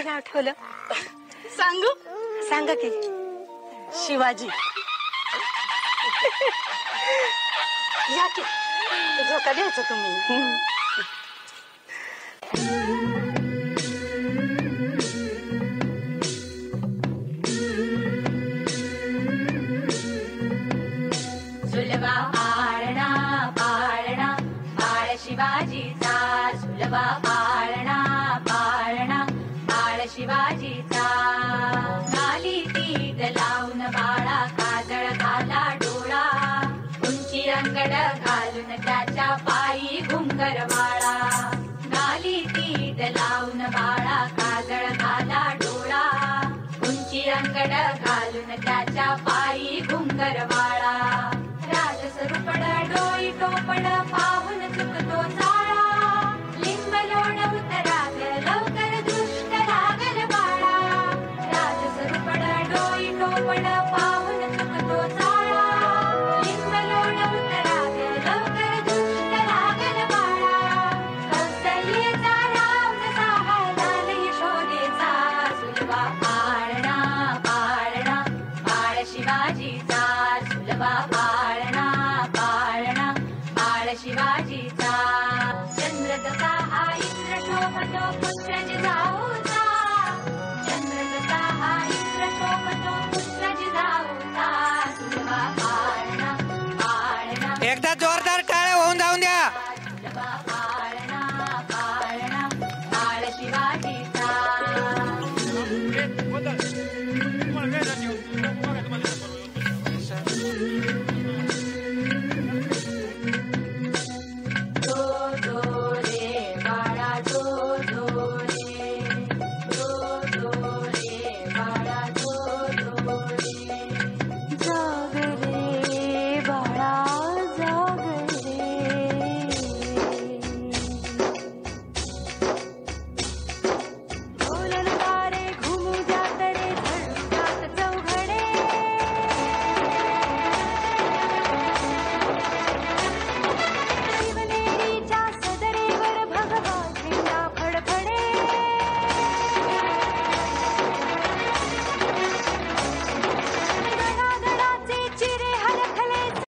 नाव ठेवलं? सांगू? सांगा की. शिवाजी. या की झोका द्यायचं तुम्ही. सुलभा पाळणा पाळणा बाळ शिवाजीचा, सुलभा पाळणा पाळणा बाळ शिवाजीचा. घाली तीट लावून बाळा काजळ घाला डोळा, उंची अंगड घालून त्याच्या पायी घुंगर बाळा. घाली तीट लावून बाळा काजळ घाला डोळा, उंची अंगड घालून त्याच्या पायी घुंगर बाळा. राजसरूपड डोई टोपड पाहून चुकतो